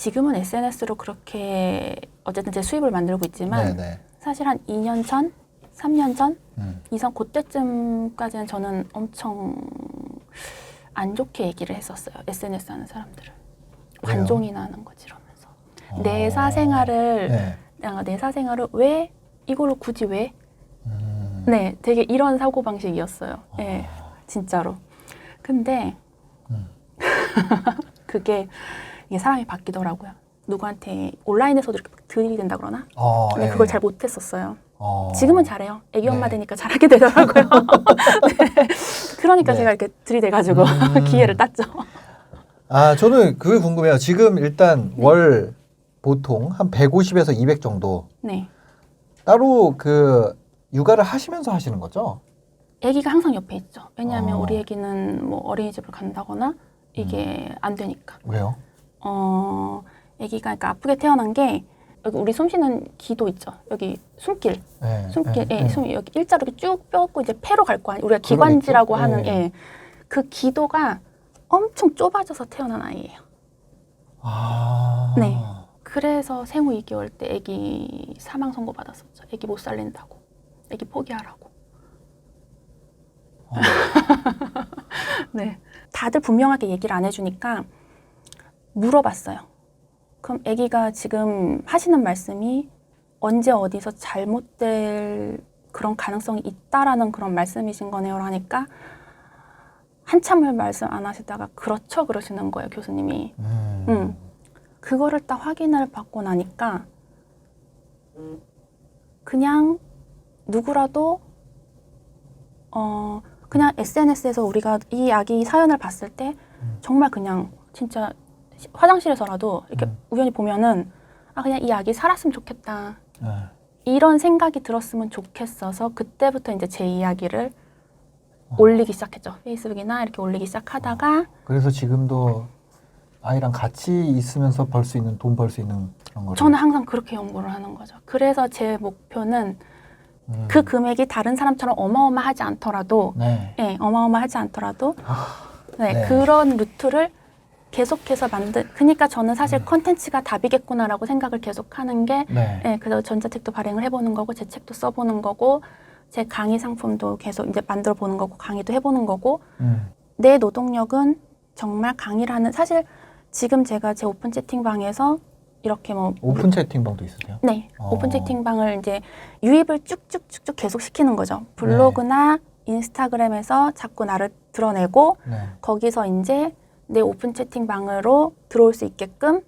지금은 SNS로 그렇게 어쨌든 제 수입을 만들고 있지만 네네. 사실 한 2년 전, 3년 전 이상 그때쯤까지는 저는 엄청 안 좋게 얘기를 했었어요. SNS 하는 사람들을. 왜요? 관종이나 하는 거지 이러면서. 내 사생활을 네. 내 사생활을 왜 이걸로 굳이 왜? 네, 되게 이런 사고방식이었어요. 네, 진짜로. 근데 그게 이게 사람이 바뀌더라고요. 누구한테 온라인에서도 이렇게 들이댄다 그러나? 근데 네. 그걸 잘 못했었어요. 어. 지금은 잘해요. 애기 엄마 네. 되니까 잘하게 되더라고요. 네. 그러니까 네. 제가 이렇게 들이대가지고 기회를 땄죠. 아, 저는 그게 궁금해요. 지금 일단 월 보통 한 150에서 200 정도 네. 따로 그 육아를 하시면서 하시는 거죠? 애기가 항상 옆에 있죠. 왜냐하면 우리 애기는 뭐 어린이집을 간다거나 이게 안 되니까. 왜요? 애기가 그러니까 아프게 태어난 게 여기 우리 숨 쉬는 기도 있죠. 여기 숨길. 네. 숨길, 네. 예, 여기 일자로 이렇게 쭉 뼈고 이제 폐로 갈 거 아니에요. 우리가 기관지라고 그러겠죠? 하는, 네. 예. 그 기도가 엄청 좁아져서 태어난 아이예요. 아. 네. 그래서 생후 2개월 때 애기 사망 선고 받았었죠. 애기 못 살린다고. 애기 포기하라고. 네. 다들 분명하게 얘기를 안 해주니까 물어봤어요. 그럼 애기가 지금 하시는 말씀이 언제 어디서 잘못될 그런 가능성이 있다라는 그런 말씀이신 거네요. 하니까 한참을 말씀 안 하시다가 그렇죠 그러시는 거예요. 교수님이. 그거를 딱 확인을 받고 나니까 그냥 누구라도 그냥 SNS에서 우리가 이 아기 사연을 봤을 때 정말 그냥 진짜 화장실에서라도 이렇게 우연히 보면은 아 그냥 이 아기 살았으면 좋겠다 이런 생각이 들었으면 좋겠어서 그때부터 이제 제 이야기를 올리기 시작했죠. 페이스북이나 이렇게 올리기 시작하다가 그래서 지금도 아이랑 같이 있으면서 벌 수 있는 돈 벌 수 있는 그런 거를 저는 항상 그렇게 연구를 하는 거죠. 그래서 제 목표는 그 금액이 다른 사람처럼 어마어마하지 않더라도 네. 네, 어마어마하지 않더라도 네, 네. 그런 루트를 계속해서 그러니까 저는 사실 컨텐츠가 답이겠구나라고 생각을 계속하는 게 네. 네, 그래서 전자책도 발행을 해보는 거고 제 책도 써보는 거고 제 강의 상품도 계속 이제 만들어 보는 거고 강의도 해보는 거고 내 노동력은 정말 강의를 하는 사실 지금 제가 제 오픈 채팅방에서 이렇게 뭐 오픈 채팅방도 있으세요? 네, 오픈 채팅방을 이제 유입을 쭉쭉쭉쭉 계속 시키는 거죠. 블로그나 인스타그램에서 자꾸 나를 드러내고 네. 거기서 이제 내 오픈 채팅방으로 들어올 수 있게끔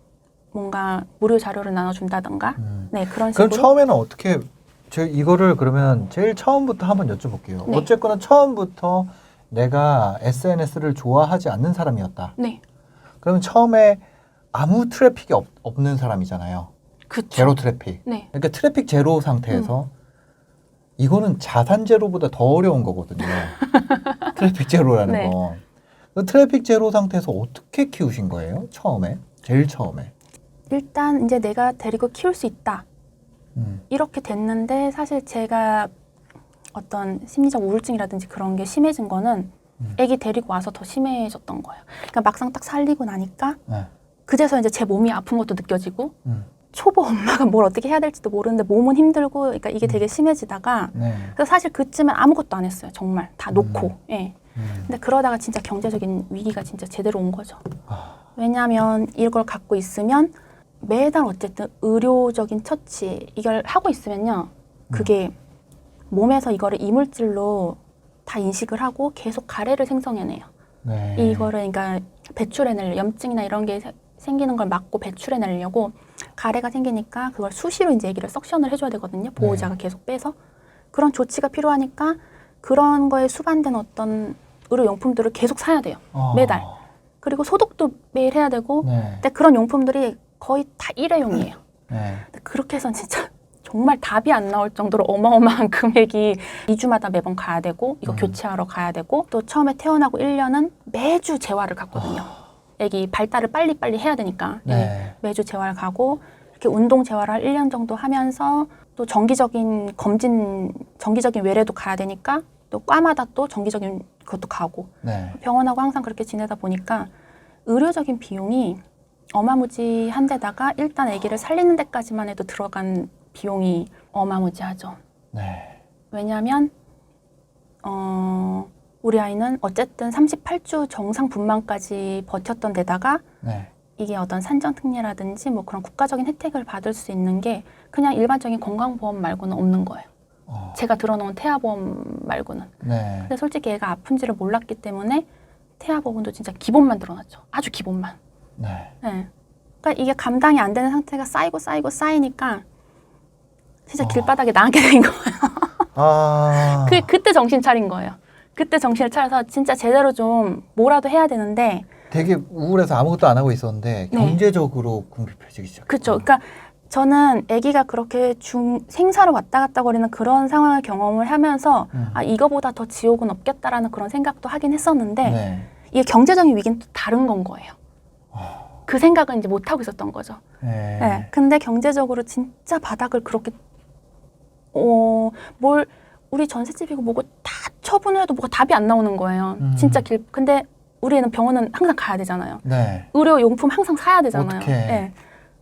뭔가 무료 자료를 나눠준다던가 네 그런 식으로. 그럼 처음에는 어떻게 이거를 그러면 제일 처음부터 한번 여쭤볼게요. 네. 어쨌거나 처음부터 내가 SNS를 좋아하지 않는 사람이었다. 네, 그러면 처음에 아무 트래픽이 없는 사람이잖아요. 그쵸. 제로 트래픽. 네, 그러니까 트래픽 제로 상태에서 이거는 자산 제로보다 더 어려운 거거든요. 트래픽 제로라는 네. 건. 그 트래픽 제로 상태에서 어떻게 키우신 거예요? 처음에? 제일 처음에. 일단 이제 내가 데리고 키울 수 있다. 이렇게 됐는데 사실 제가 어떤 심리적 우울증이라든지 그런 게 심해진 거는 애기 데리고 와서 더 심해졌던 거예요. 그러니까 막상 딱 살리고 나니까 네. 그제서 이제 제 몸이 아픈 것도 느껴지고 초보 엄마가 뭘 어떻게 해야 될지도 모르는데 몸은 힘들고 그러니까 이게 되게 심해지다가 네. 그래서 사실 그쯤엔 아무것도 안 했어요. 정말 다 놓고. 예. 근데 그러다가 진짜 경제적인 위기가 진짜 제대로 온 거죠. 왜냐하면 이걸 갖고 있으면 매달 어쨌든 의료적인 처치 이걸 하고 있으면요. 그게 몸에서 이거를 이물질로 다 인식을 하고 계속 가래를 생성해내요. 네. 이거를 그러니까 배출해내려 염증이나 이런 게 생기는 걸 막고 배출해내려고 가래가 생기니까 그걸 수시로 이제 애기를 석션을 해줘야 되거든요. 보호자가 계속 빼서 그런 조치가 필요하니까 그런 거에 수반된 어떤 의료용품들을 계속 사야 돼요. 매달. 그리고 소독도 매일 해야 되고 네. 근데 그런 용품들이 거의 다 일회용이에요. 네. 근데 그렇게 해서는 진짜 정말 답이 안 나올 정도로 어마어마한 금액이 2주마다 매번 가야 되고 이거 교체하러 가야 되고 또 처음에 태어나고 1년은 매주 재활을 갔거든요. 애기 발달을 빨리빨리 해야 되니까 네. 매주 재활 가고 이렇게 운동 재활을 1년 정도 하면서 또 정기적인 검진, 정기적인 외래도 가야 되니까 또 과마다 또 정기적인 그것도 가고 네. 병원하고 항상 그렇게 지내다 보니까 의료적인 비용이 어마무지한 데다가 일단 아기를 살리는 데까지만 해도 들어간 비용이 어마무지하죠. 네. 왜냐하면 우리 아이는 어쨌든 38주 정상 분만까지 버텼던 데다가 네. 이게 어떤 산정특례라든지 뭐 그런 국가적인 혜택을 받을 수 있는 게 그냥 일반적인 건강보험 말고는 없는 거예요. 제가 들어놓은 태아보험 말고는. 네. 근데 솔직히 애가 아픈지를 몰랐기 때문에 태아보험도 진짜 기본만 들어놨죠. 아주 기본만. 네. 네. 그러니까 이게 감당이 안 되는 상태가 쌓이니까 진짜 길바닥에 나앉게 된 거예요. 그때 정신 차린 거예요. 그때 정신을 차려서 진짜 제대로 좀 뭐라도 해야 되는데 되게 우울해서 아무것도 안 하고 있었는데 네. 경제적으로 궁핍해지기 시작했어요. 그렇죠. 그러니까 저는 아기가 그렇게 생사로 왔다 갔다 거리는 그런 상황을 경험을 하면서 아 이거보다 더 지옥은 없겠다라는 그런 생각도 하긴 했었는데 네. 이게 경제적인 위기는 또 다른 건 거예요. 그 생각은 이제 못 하고 있었던 거죠. 네. 네. 근데 경제적으로 진짜 바닥을 그렇게 우리 전셋집이고 뭐고 다 처분을 해도 뭐가 답이 안 나오는 거예요. 진짜 근데 우리는 병원은 항상 가야 되잖아요. 네. 의료용품 항상 사야 되잖아요. 어떡해. 네.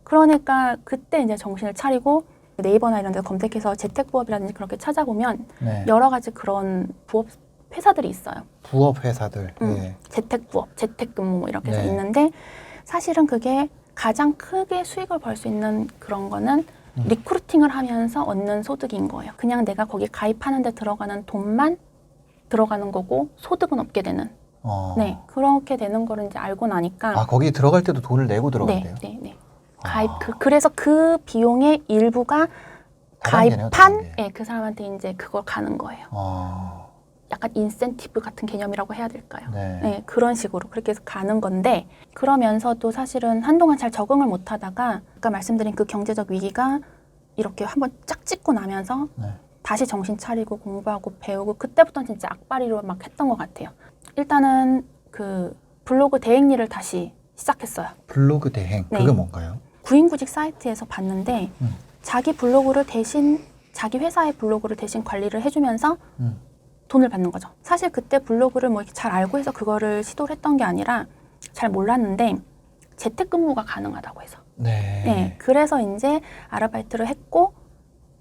그러니까 그때 이제 정신을 차리고 네이버나 이런 데 검색해서 재택부업이라든지 그렇게 찾아보면 네. 여러 가지 그런 부업 회사들이 있어요. 부업 회사들. 네. 재택부업, 재택근무 뭐 이렇게 해서 네. 있는데 사실은 그게 가장 크게 수익을 벌 수 있는 그런 거는 리크루팅을 하면서 얻는 소득인 거예요. 그냥 내가 거기 가입하는 데 들어가는 돈만 들어가는 거고 소득은 없게 되는. 네, 그렇게 되는 거를 이제 알고 나니까. 아, 거기 들어갈 때도 돈을 내고 들어간대요? 네, 네, 네. 그래서 그 비용의 일부가 다단계네요, 가입한 다단계. 예, 그 사람한테 이제 그걸 가는 거예요. 약간 인센티브 같은 개념이라고 해야 될까요? 네. 네, 그런 식으로 그렇게 해서 가는 건데 그러면서도 사실은 한동안 잘 적응을 못 하다가 아까 말씀드린 그 경제적 위기가 이렇게 한번 짝 찍고 나면서 네. 다시 정신 차리고 공부하고 배우고 그때부터는 진짜 악바리로 막 했던 것 같아요. 일단은 그 블로그 대행 일을 다시 시작했어요. 블로그 대행, 네. 그게 뭔가요? 구인구직 사이트에서 봤는데 자기 블로그를 대신 자기 회사의 블로그를 대신 관리를 해주면서 돈을 받는 거죠. 사실 그때 블로그를 뭐 이렇게 잘 알고 해서 그거를 시도를 했던 게 아니라 잘 몰랐는데 재택근무가 가능하다고 해서. 네. 네. 그래서 이제 아르바이트를 했고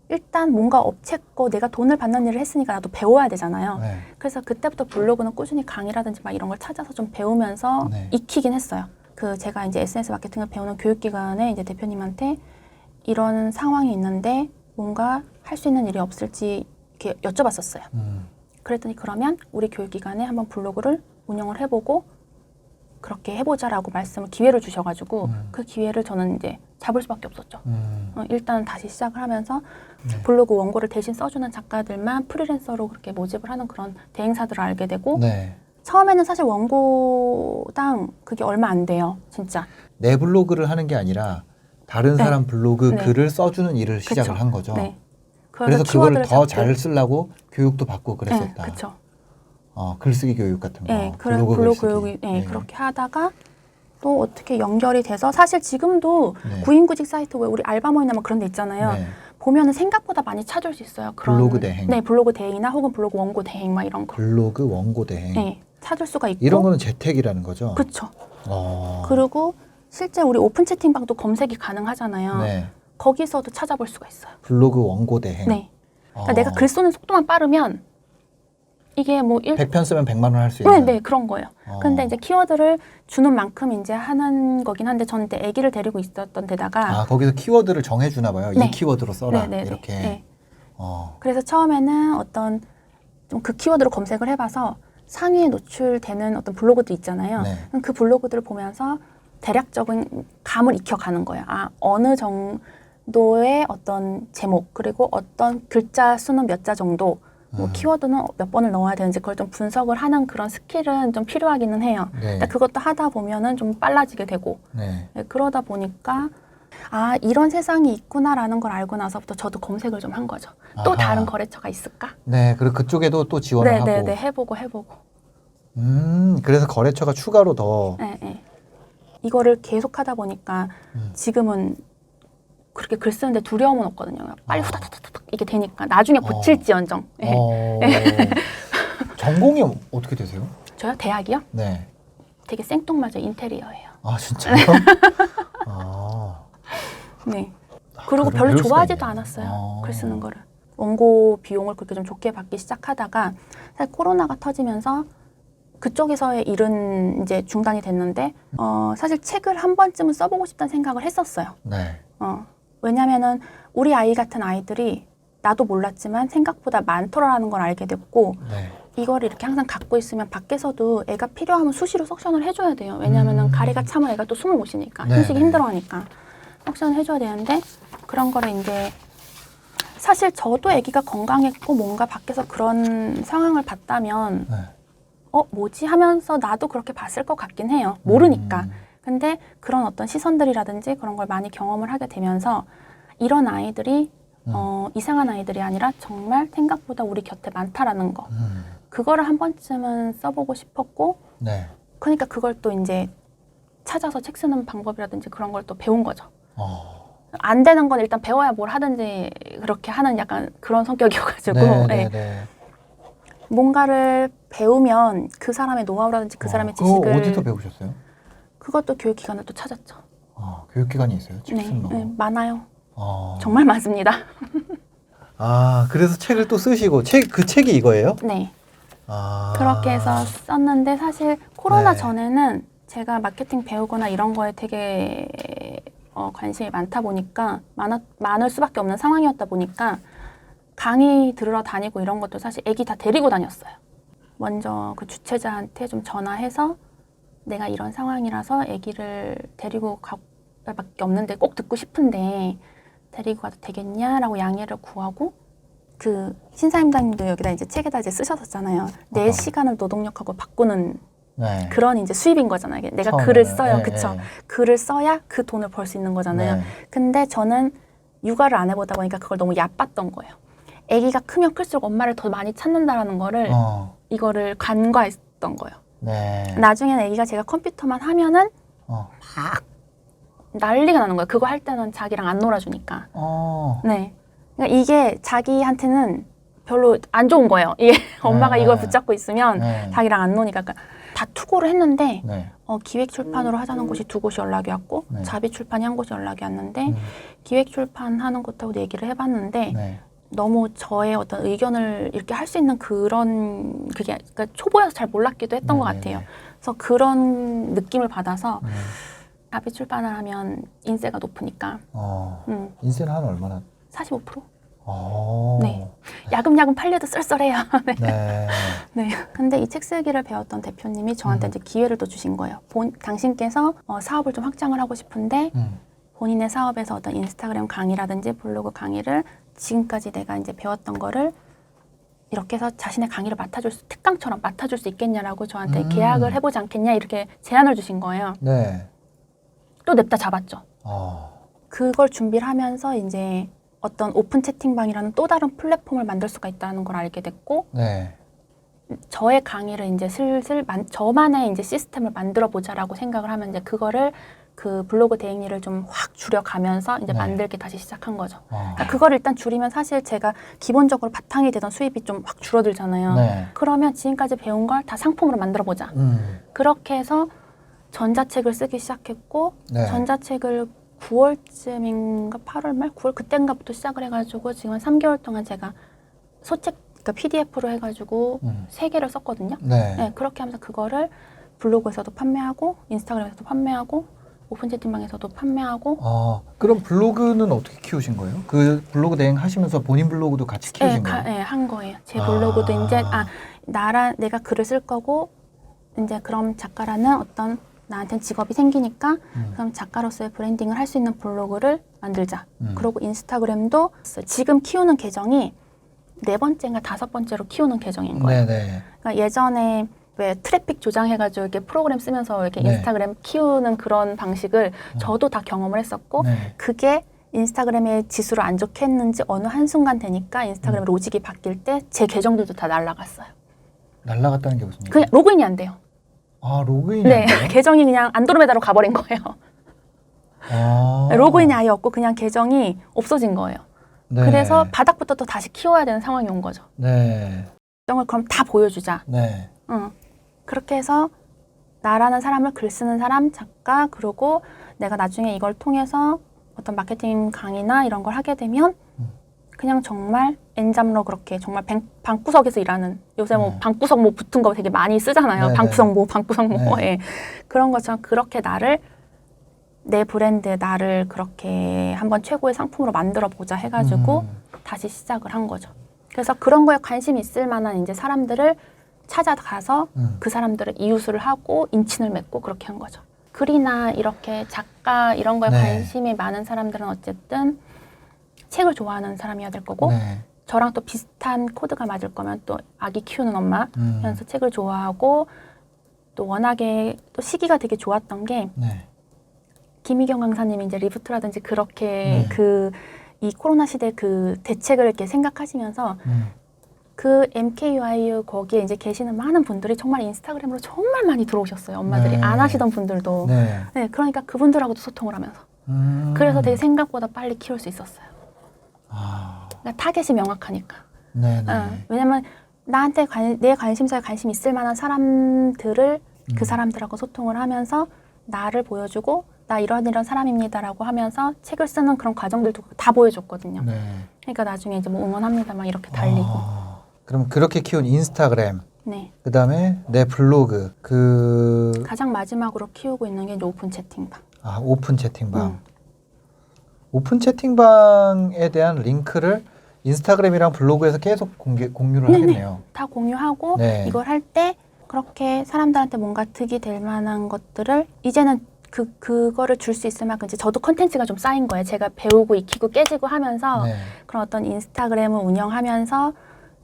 일단 뭔가 업체 거 내가 돈을 받는 일을 했으니까 나도 배워야 되잖아요. 네. 그래서 그때부터 블로그는 꾸준히 강의라든지 막 이런 걸 찾아서 좀 배우면서 네. 익히긴 했어요. 제가 이제 SNS 마케팅을 배우는 교육기관의 이제 대표님한테 이런 상황이 있는데 뭔가 할 수 있는 일이 없을지 이렇게 여쭤봤었어요. 그랬더니 그러면 우리 교육기관에 한번 블로그를 운영을 해보고 그렇게 해보자라고 기회를 주셔가지고 그 기회를 저는 이제 잡을 수밖에 없었죠. 일단 다시 시작을 하면서 네. 블로그 원고를 대신 써주는 작가들만 프리랜서로 그렇게 모집을 하는 그런 대행사들을 알게 되고 네. 처음에는 사실 원고당 그게 얼마 안 돼요. 진짜. 내 블로그를 하는 게 아니라 다른 네. 사람 블로그 네. 글을 써주는 일을 시작을 그쵸. 한 거죠. 네. 그래서 그걸 키워드를 더 잡고. 잘 쓰려고 교육도 받고 그랬었다. 네, 그렇죠. 글쓰기 교육 같은 거. 네, 그래서 블로그 글쓰기. 교육이 그렇게 하다가 또 어떻게 연결이 돼서 사실 지금도 네. 구인구직 사이트 왜 우리 알바몬이나 뭐 그런 데 있잖아요. 네. 보면은 생각보다 많이 찾을 수 있어요. 그런 블로그 대행. 네, 블로그 대행이나 혹은 블로그 원고 대행 막 이런 거. 블로그 원고 대행. 네, 찾을 수가 있고. 이런 거는 재택이라는 거죠? 그렇죠. 어. 그리고 실제 우리 오픈 채팅방도 검색이 가능하잖아요. 네. 거기서도 찾아볼 수가 있어요. 블로그 원고 대행. 네. 그러니까 내가 글 쓰는 속도만 빠르면 이게 뭐 100편 쓰면 100만 원 할 수 있는. 네, 그런 거예요. 근데 이제 키워드를 주는 만큼 이제 하는 거긴 한데 저는 그때 아기를 데리고 있었던 데다가 거기서 키워드를 정해주나 봐요. 네. 이 키워드로 써라. 네. 이렇게. 네. 어. 그래서 처음에는 어떤 좀 그 키워드로 검색을 해봐서 상위에 노출되는 어떤 블로그들 있잖아요. 네. 그럼 그 블로그들을 보면서 대략적인 감을 익혀가는 거예요. 어느 정도의 어떤 제목 그리고 어떤 글자 수는 몇 자 정도 뭐 키워드는 몇 번을 넣어야 되는지 그걸 좀 분석을 하는 그런 스킬은 좀 필요하기는 해요. 네. 그것도 하다 보면은 좀 빨라지게 되고 네. 그러다 보니까 이런 세상이 있구나라는 걸 알고 나서부터 저도 검색을 좀 한 거죠. 또 아하. 다른 거래처가 있을까? 네. 그리고 그쪽에도 또 지원을 하고. 네, 해보고. 그래서 거래처가 추가로 더. 네. 이거를 계속 하다 보니까 지금은 그렇게 글 쓰는데 두려움은 없거든요. 빨리 후다다다닥 이게 되니까 나중에 고칠지언정. 네. 전공이 어떻게 되세요? 저요? 대학이요? 네. 되게 생뚱맞아 인테리어예요. 아, 진짜요? 아, 네. 그리고 그럼 별로 배울 수가 좋아하지도 있네요. 않았어요. 글 쓰는 거를. 원고 비용을 그렇게 좀 좋게 받기 시작하다가 사실 코로나가 터지면서 그쪽에서의 일은 이제 중단이 됐는데 사실 책을 한 번쯤은 써보고 싶다는 생각을 했었어요. 네. 왜냐면은 우리 아이 같은 아이들이 나도 몰랐지만 생각보다 많더라는 걸 알게 됐고 네. 이거를 이렇게 항상 갖고 있으면 밖에서도 애가 필요하면 수시로 석션을 해줘야 돼요. 왜냐면은 가래가 차면 애가 또 숨을 못 쉬니까 네, 휴식이 네. 힘들어하니까 석션을 해줘야 되는데 그런 거를 이제 사실 저도 아기가 건강했고 뭔가 밖에서 그런 상황을 봤다면 네. 뭐지 하면서 나도 그렇게 봤을 것 같긴 해요. 모르니까. 근데 그런 어떤 시선들이라든지 그런 걸 많이 경험을 하게 되면서 이런 아이들이 이상한 아이들이 아니라 정말 생각보다 우리 곁에 많다라는 거. 그거를 한 번쯤은 써보고 싶었고 네. 그러니까 그걸 또 이제 찾아서 책 쓰는 방법이라든지 그런 걸 또 배운 거죠. 안 되는 건 일단 배워야 뭘 하든지 그렇게 하는 약간 그런 성격이어가지고 네, 네. 네, 네. 뭔가를 배우면 그 사람의 노하우라든지 그 사람의 지식을 그거 어디서 배우셨어요? 그것도 교육기관을 또 찾았죠. 교육기관이 있어요? 책 네, 쓰는 거? 네, 많아요. 아. 정말 많습니다. 그래서 책을 또 쓰시고 그 책이 이거예요? 네. 아. 그렇게 해서 썼는데 사실 코로나 네. 전에는 제가 마케팅 배우거나 이런 거에 되게 관심이 많다 보니까 많을 수밖에 없는 상황이었다 보니까 강의 들으러 다니고 이런 것도 사실 애기 다 데리고 다녔어요. 먼저 그 주최자한테 좀 전화해서 내가 이런 상황이라서 애기를 데리고 갈 밖에 없는데 꼭 듣고 싶은데 데리고 가도 되겠냐라고 양해를 구하고 그 신사임당님도 여기다 이제 책에다 이제 쓰셨었잖아요. 내 시간을 노동력하고 바꾸는 네. 그런 이제 수입인 거잖아요. 내가 처음에는. 글을 써요. 네, 그쵸? 네. 글을 써야 그 돈을 벌 수 있는 거잖아요. 네. 근데 저는 육아를 안 해보다 보니까 그걸 너무 얕봤던 거예요. 아기가 크면 클수록 엄마를 더 많이 찾는다라는 거를 이거를 간과했던 거예요. 네. 나중에는 아기가 제가 컴퓨터만 하면은 막 난리가 나는 거예요. 그거 할 때는 자기랑 안 놀아주니까. 네. 그러니까 이게 자기한테는 별로 안 좋은 거예요. 이게 엄마가 이걸 붙잡고 있으면 자기랑 안 노니까. 그러니까 다 투고를 했는데 네. 기획출판으로 하자는 곳이 2곳이 연락이 왔고 네. 자비출판이 한 곳이 연락이 왔는데 기획출판 하는 곳하고 얘기를 해봤는데 네. 너무 저의 어떤 의견을 이렇게 할 수 있는 그런 그게 그러니까 초보여서 잘 몰랐기도 했던 것 같아요. 그래서 그런 느낌을 받아서 자비 출판을 하면 인세가 높으니까 인세는 한 얼마나? 45%? 네. 네. 야금야금 팔려도 쏠쏠해요. 네. 네. 네. 근데 이 책 쓰기를 배웠던 대표님이 저한테 이제 기회를 또 주신 거예요. 당신께서 사업을 좀 확장을 하고 싶은데 본인의 사업에서 어떤 인스타그램 강의라든지 블로그 강의를 지금까지 내가 이제 배웠던 거를 이렇게 해서 자신의 강의를 특강처럼 맡아줄 수 있겠냐라고 저한테 계약을 해보지 않겠냐 이렇게 제안을 주신 거예요. 네. 또 냅다 잡았죠. 그걸 준비를 하면서 이제 어떤 오픈 채팅방이라는 또 다른 플랫폼을 만들 수가 있다는 걸 알게 됐고, 네. 저의 강의를 이제 슬슬 저만의 이제 시스템을 만들어 보자라고 생각을 하면 이제 그거를 그 블로그 대행리를 좀 확 줄여가면서 이제 만들기 다시 시작한 거죠. 그러니까 그거를 일단 줄이면 사실 제가 기본적으로 바탕이 되던 수입이 좀 확 줄어들잖아요. 네. 그러면 지금까지 배운 걸 다 상품으로 만들어 보자. 그렇게 해서 전자책을 쓰기 시작했고, 네. 전자책을 9월쯤인가 8월 말 9월 그때인가부터 시작을 해가지고 지금 한 3개월 동안 제가 소책 그러니까 PDF로 해가지고 3개를 썼거든요. 네. 네, 그렇게 하면서 그거를 블로그에서도 판매하고 인스타그램에서도 판매하고 오픈 채팅방에서도 판매하고. 그럼 블로그는 어떻게 키우신 거예요? 그 블로그 대행 하시면서 본인 블로그도 같이 키우신 거예요? 네, 한 거예요. 제 블로그도 이제 내가 글을 쓸 거고 이제 그럼 작가라는 어떤 나한테는 직업이 생기니까 그럼 작가로서의 브랜딩을 할 수 있는 블로그를 만들자. 그리고 인스타그램도 지금 키우는 계정이 4번째인가 5번째로 키우는 계정인 거예요. 네네. 그러니까 예전에 왜 트래픽 조장해가지고 이렇게 프로그램 쓰면서 이렇게 네. 인스타그램 키우는 그런 방식을 저도 다 경험을 했었고 네. 그게 인스타그램의 지수를 안 좋게 했는지 어느 한순간 되니까 인스타그램 로직이 바뀔 때 제 계정들도 다 날라갔어요. 날라갔다는 게 무슨 얘기예요? 그냥 로그인이 안 돼요. 로그인이 네, 안 돼요? 계정이 그냥 안드로메다로 가버린 거예요. 로그인이 아예 없고 그냥 계정이 없어진 거예요. 네. 그래서 바닥부터 또 다시 키워야 되는 상황이 온 거죠. 네. 계정을 그럼 다 보여주자. 네. 그렇게 해서 나라는 사람을 글 쓰는 사람, 작가, 그리고 내가 나중에 이걸 통해서 어떤 마케팅 강의나 이런 걸 하게 되면 그냥 정말 엔잡러 그렇게 정말 방구석에서 일하는 요새 뭐 방구석 뭐 붙은 거 되게 많이 쓰잖아요. 네네. 방구석 뭐 방구석 뭐 네. 예. 그런 것처럼 그렇게 나를 내 브랜드 나를 그렇게 한번 최고의 상품으로 만들어 보자 해가지고 다시 시작을 한 거죠. 그래서 그런 거에 관심 있을 만한 이제 사람들을 찾아가서 그 사람들을 이웃을 하고 인친을 맺고 그렇게 한 거죠. 글이나 이렇게 작가 이런 거에 네. 관심이 많은 사람들은 어쨌든 책을 좋아하는 사람이어야 될 거고 네. 저랑 또 비슷한 코드가 맞을 거면 또 아기 키우는 엄마면서 책을 좋아하고 또 워낙에 또 시기가 되게 좋았던 게 네. 김희경 강사님이 이제 리부트라든지 그렇게 네. 이 코로나 시대 그 대책을 이렇게 생각하시면서 그 MKUIU 거기에 이제 계시는 많은 분들이 정말 인스타그램으로 정말 많이 들어오셨어요. 엄마들이 네. 안 하시던 분들도. 네. 네, 그러니까 그분들하고도 소통을 하면서. 그래서 되게 생각보다 빨리 키울 수 있었어요. 아, 그러니까 타겟이 명확하니까. 네네. 왜냐면 나한테 내 관심사에 관심 있을 만한 사람들을 그 사람들하고 소통을 하면서 나를 보여주고 나 이런 사람입니다라고 하면서 책을 쓰는 그런 과정들도 다 보여줬거든요. 네. 그러니까 나중에 이제 뭐 응원합니다 막 이렇게 달리고. 그럼 그렇게 키운 인스타그램, 네. 그 다음에 내 블로그, 가장 마지막으로 키우고 있는 게 이제 오픈 채팅방. 오픈 채팅방. 오픈 채팅방에 대한 링크를 인스타그램이랑 블로그에서 계속 공유를 네네. 하겠네요. 다 공유하고 네. 이걸 할 때 그렇게 사람들한테 뭔가 득이 될 만한 것들을 이제는 그거를 줄 수 있을 만큼 이제 저도 컨텐츠가 좀 쌓인 거예요. 제가 배우고 익히고 깨지고 하면서 네. 그런 어떤 인스타그램을 운영하면서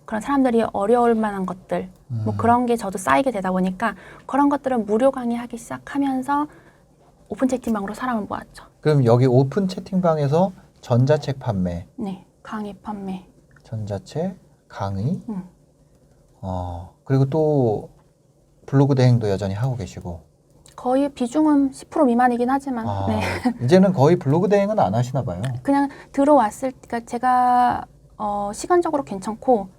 그런 사람들이 어려울 만한 것들 뭐 그런 게 저도 쌓이게 되다 보니까 그런 것들을 무료 강의하기 시작하면서 오픈 채팅방으로 사람을 모았죠. 그럼 여기 오픈 채팅방에서 전자책 판매, 네, 강의 판매. 전자책, 강의, 그리고 또 블로그 대행도 여전히 하고 계시고. 거의 비중은 10% 미만이긴 하지만 네. 이제는 거의 블로그 대행은 안 하시나 봐요. 그냥 들어왔을 그러니까 제가 시간적으로 괜찮고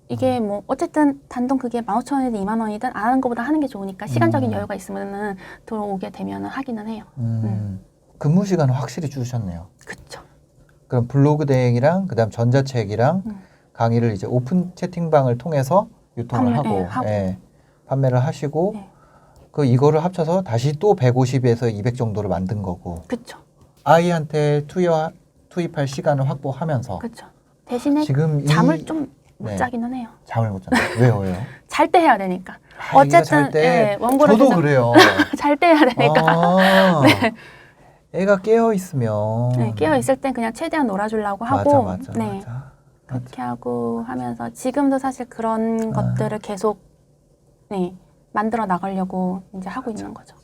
이게 뭐 어쨌든 단돈 그게 15,000원이든 20,000원이든 안 하는 것보다 하는 게 좋으니까 시간적인 여유가 있으면은 들어오게 되면은 하기는 해요. 근무 시간은 확실히 줄으셨네요. 그쵸. 그럼 블로그 대행이랑 그다음 전자책이랑 강의를 이제 오픈 채팅방을 통해서 유통을 하고, 예, 판매를 하시고 네. 그 이거를 합쳐서 다시 또 150에서 200 정도를 만든 거고. 그쵸. 아이한테 투입할 시간을 확보하면서 그쵸. 대신에 지금 잠을 좀 못 네. 자기는 해요. 잠을 못 잔다. 왜요? 잘 때 해야 되니까. 애기가 어쨌든 잘 때, 예, 원고를 저도 계속 그래요. 잘 때 해야 되니까. 네. 애가 깨어 있으면 네, 깨어 있을 땐 그냥 최대한 놀아주려고 하고 맞아. 그렇게 하고 하면서 지금도 사실 그런 것들을 계속 만들어 나가려고 이제 하고 있는 거죠.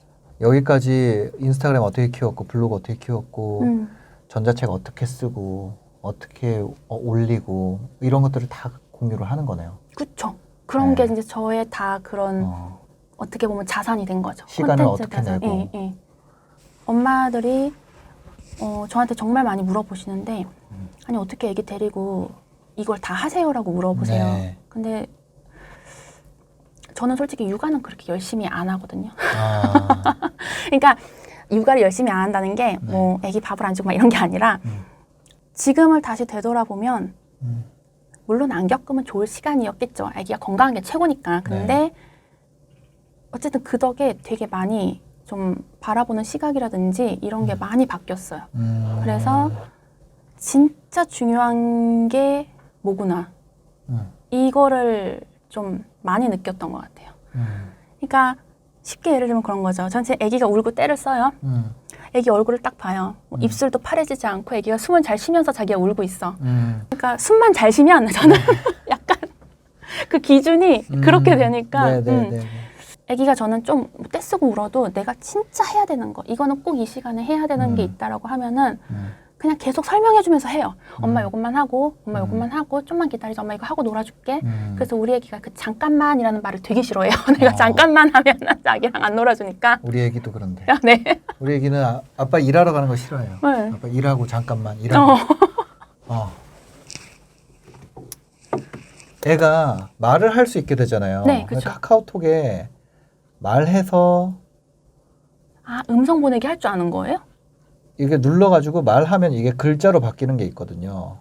여기까지 인스타그램 어떻게 키웠고 블로그 어떻게 키웠고 전자책 어떻게 쓰고 어떻게 올리고 이런 것들을 다 공유를 하는 거네요. 그렇죠. 그런 게 이제 저의 다 그런 어떻게 보면 자산이 된 거죠. 시간을 콘텐츠 어떻게 자산. 내고. 예. 엄마들이 저한테 정말 많이 물어보시는데 아니 어떻게 애기 데리고 이걸 다 하세요라고 물어보세요. 네. 근데 저는 솔직히 육아는 그렇게 열심히 안 하거든요. 그러니까 육아를 열심히 안 한다는 게 뭐 애기 밥을 안 주고 막 이런 게 아니라 지금을 다시 되돌아보면 물론 안 겪으면 좋을 시간이었겠죠. 애기가 건강한 게 최고니까. 근데 어쨌든 그 덕에 되게 많이 좀 바라보는 시각이라든지 이런 게 많이 바뀌었어요. 그래서 진짜 중요한 게 뭐구나. 이거를 좀 많이 느꼈던 것 같아요. 그러니까 쉽게 예를 들면 그런 거죠. 전체 아기가 울고 떼를 써요. 아기 얼굴을 딱 봐요. 뭐 입술도 파래지지 않고 아기가 숨은 잘 쉬면서 자기가 울고 있어. 그러니까 숨만 잘 쉬면 저는 약간 그 기준이 그렇게 되니까 아기가 저는 좀 떼쓰고 울어도 내가 진짜 해야 되는 거 이거는 꼭 이 시간에 해야 되는 게 있다라고 하면은 그냥 계속 설명해주면서 해요. 엄마 요것만 하고 엄마 요것만 하고 좀만 기다리자. 엄마 이거 하고 놀아줄게. 그래서 우리 애기가 그 잠깐만이라는 말을 되게 싫어해요. 내가 잠깐만 하면은 자기랑 안 놀아주니까. 우리 애기도 그런데. 네. 우리 애기는 아빠 일하러 가는 거 싫어해요. 네. 아빠 일하고 잠깐만 일하고. 애가 말을 할 수 있게 되잖아요. 네, 그쵸. 카카오톡에 말해서 아, 음성 보내기 할 줄 아는 거예요? 이게 눌러가지고 말하면 이게 글자로 바뀌는 게 있거든요.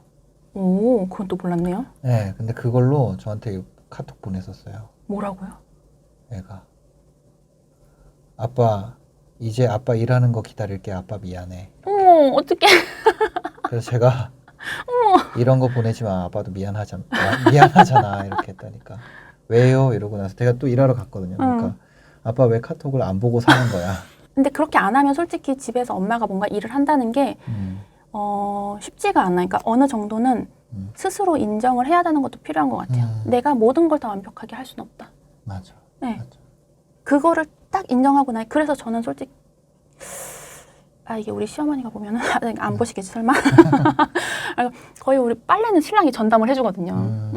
오, 그건 또 몰랐네요. 네, 근데 그걸로 저한테 카톡 보냈었어요. 뭐라고요? 애가. 아빠, 이제 아빠 일하는 거 기다릴게. 아빠 미안해. 어머, 어떡해. 그래서 제가 이런 거 보내지 마. 아빠도 미안하잖아. 이렇게 했다니까. 왜요? 이러고 나서 제가 또 일하러 갔거든요. 그러니까 아빠 왜 카톡을 안 보고 사는 거야? 근데 그렇게 안 하면 솔직히 집에서 엄마가 뭔가 일을 한다는 게 쉽지가 않아요. 그러니까 어느 정도는 스스로 인정을 해야 되는 것도 필요한 것 같아요. 내가 모든 걸 다 완벽하게 할 수는 없다. 맞아. 네. 맞아. 그거를 딱 인정하고 나니 그래서 저는 솔직히 이게 우리 시어머니가 보면은 안 보시겠지 설마? 거의 우리 빨래는 신랑이 전담을 해주거든요.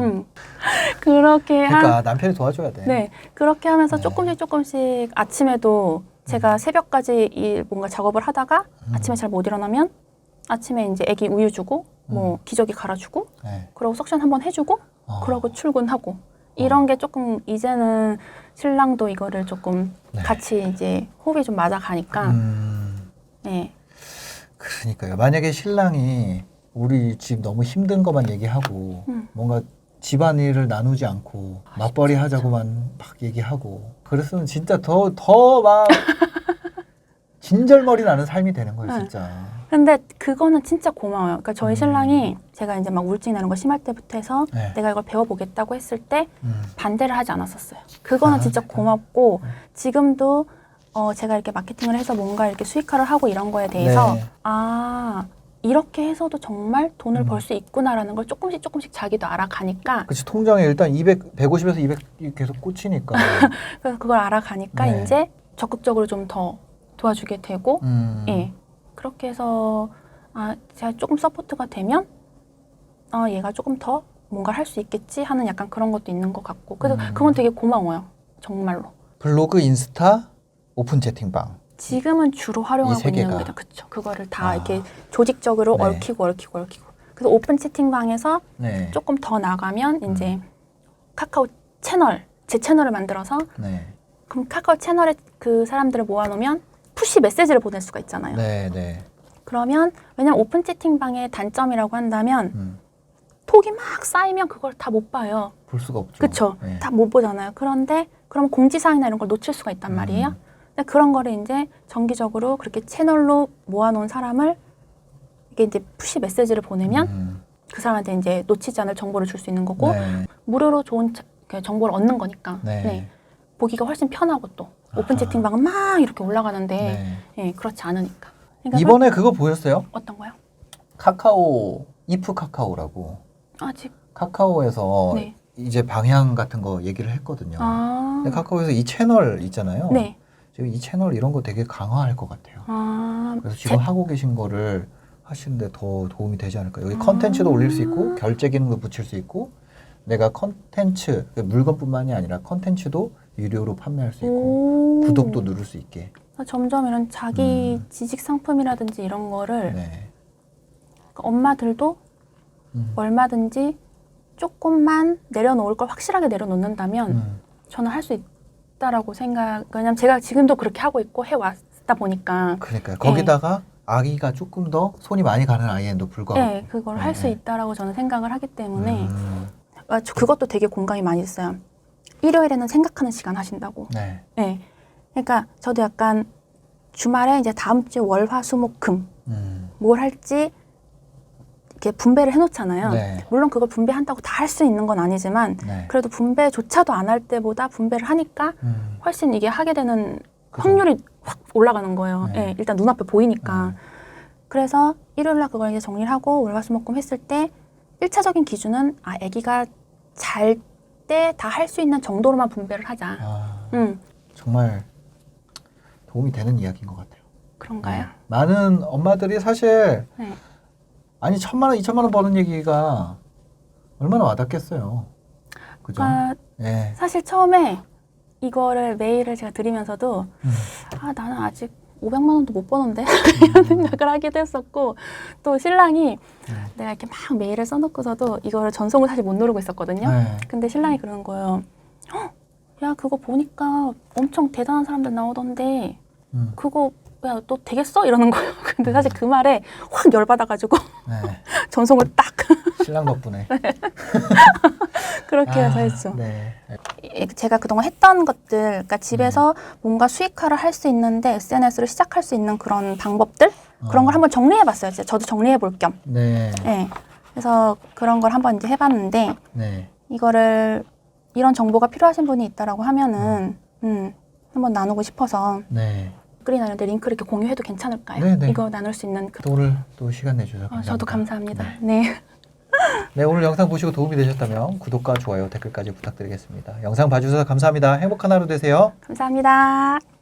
그렇게 그러니까 남편이 도와줘야 돼. 네, 그렇게 하면서 네. 조금씩 아침에도 제가 새벽까지 뭔가 작업을 하다가 아침에 잘 못 일어나면 아침에 이제 애기 우유 주고 뭐 기저귀 갈아주고 네. 그러고 석션 한번 해주고 그러고 출근하고 이런 게 조금 이제는 신랑도 이거를 조금 네. 같이 이제 호흡이 좀 맞아가니까 네. 그러니까요. 만약에 신랑이 우리 집 너무 힘든 것만 얘기하고 뭔가 집안일을 나누지 않고 맞벌이 하자고만 막 얘기하고 그랬으면 진짜 더 막 진절머리 나는 삶이 되는 거예요, 네. 진짜. 근데 그거는 진짜 고마워요. 그러니까 저희 신랑이 제가 이제 막 우울증 나는 거 심할 때부터 해서 네. 내가 이걸 배워보겠다고 했을 때 반대를 하지 않았었어요. 그거는 진짜 고맙고 지금도 제가 이렇게 마케팅을 해서 뭔가 이렇게 수익화를 하고 이런 거에 대해서 네. 이렇게 해서도 정말 돈을 벌 수 있구나라는 걸 조금씩 자기도 알아가니까 그치, 통장에 일단 150에서 200이 계속 꽂히니까. 그래서 그걸 알아가니까 네. 이제 적극적으로 좀 더 도와주게 되고 예. 그렇게 해서 제가 조금 서포트가 되면 얘가 조금 더 뭔가를 할 수 있겠지 하는 약간 그런 것도 있는 것 같고 그래서 그건 되게 고마워요. 정말로. 블로그, 인스타, 오픈 채팅방. 지금은 주로 활용하고 세 있는 개가. 거죠. 그쵸. 그거를 다 이렇게 조직적으로 네. 얽히고. 그래서 오픈 채팅방에서 네. 조금 더 나가면 이제 카카오 채널, 제 채널을 만들어서 네. 그럼 카카오 채널에 그 사람들을 모아놓으면 푸시 메시지를 보낼 수가 있잖아요. 네, 네. 그러면 왜냐면 오픈 채팅방의 단점이라고 한다면 톡이 막 쌓이면 그걸 다 못 봐요. 볼 수가 없죠. 그쵸? 네. 다 못 보잖아요. 그런데 그럼 공지사항이나 이런 걸 놓칠 수가 있단 말이에요. 근데 그런 거를 이제 정기적으로 그렇게 채널로 모아놓은 사람을 이게 이제 푸시 메시지를 보내면 그 사람한테 이제 놓치지 않을 정보를 줄 수 있는 거고 네. 무료로 좋은 정보를 얻는 거니까 네. 네. 보기가 훨씬 편하고 또 오픈 채팅방은 막 이렇게 올라가는데 네. 예, 그렇지 않으니까. 그러니까 이번에 그거 보셨어요? 어떤 거요? 카카오, 이프 카카오라고. 아직 카카오에서 네. 이제 방향 같은 거 얘기를 했거든요. 근데 카카오에서 이 채널 있잖아요. 네. 지금 이 채널 이런 거 되게 강화할 것 같아요. 그래서 지금 하고 계신 거를 하시는데 더 도움이 되지 않을까요? 여기 컨텐츠도 올릴 수 있고 결제 기능도 붙일 수 있고 내가 컨텐츠, 물건뿐만이 아니라 컨텐츠도 유료로 판매할 수 있고 구독도 누를 수 있게. 점점 이런 자기 지식 상품이라든지 이런 거를 네. 엄마들도 얼마든지 조금만 내려놓을 걸 확실하게 내려놓는다면 저는 할 수 있다라고 왜냐면 제가 지금도 그렇게 하고 있고 해왔다 보니까 그러니까요. 거기다가 아기가 조금 더 손이 많이 가는 아이에도 불구하고 네, 그걸 할 수 있다라고 저는 생각을 하기 때문에 그것도 되게 공감이 많이 있어요. 일요일에는 생각하는 시간 하신다고. 네. 네. 그러니까 저도 약간 주말에 이제 다음 주 월, 화, 수, 목, 금 뭘 할지 이렇게 분배를 해놓잖아요. 네. 물론 그걸 분배한다고 다 할 수 있는 건 아니지만 네. 그래도 분배조차도 안 할 때보다 분배를 하니까 훨씬 이게 하게 되는 확률이 확 올라가는 거예요. 네. 네, 일단 눈앞에 보이니까. 그래서 일요일날 그걸 이제 정리를 하고 월, 화, 수, 목, 금 했을 때 1차적인 기준은 아기가 잘 때 다 할 수 있는 정도로만 분배를 하자. 정말 도움이 되는 이야기인 것 같아요. 그런가요? 네. 많은 엄마들이 사실 네. 아니 1,000만 원, 2,000만 원 버는 얘기가 얼마나 와닿겠어요. 그죠? 네. 사실 처음에 이거를 메일을 제가 드리면서도 나는 아직 500만 원도 못 버는데 이런 생각을 하기도 했었고 또 신랑이 내가 이렇게 막 메일을 써놓고서도 이거를 전송을 사실 못 누르고 있었거든요. 네. 근데 신랑이 그러는 거예요. 야 그거 보니까 엄청 대단한 사람들 나오던데 그거 야 너 되겠어? 이러는 거예요. 근데 사실 그 말에 확 열받아가지고 네. 전송을 딱 신랑 덕분에. 그렇게 해서 했죠. 네. 제가 그동안 했던 것들, 그러니까 집에서 뭔가 수익화를 할 수 있는데 SNS를 시작할 수 있는 그런 방법들 그런 걸 한번 정리해봤어요. 저도 정리해볼 겸. 네. 네. 그래서 그런 걸 한번 이제 해봤는데 네. 이거를 이런 정보가 필요하신 분이 있다라고 하면은 한번 나누고 싶어서 네. 댓글이나 이런 데 링크 이렇게 공유해도 괜찮을까요? 네네. 이거 나눌 수 있는 그... 또 오늘 또 시간 내주셔서 감사합니다. 저도 감사합니다. 네. 네. 네, 오늘 영상 보시고 도움이 되셨다면 구독과 좋아요, 댓글까지 부탁드리겠습니다. 영상 봐주셔서 감사합니다. 행복한 하루 되세요. 감사합니다.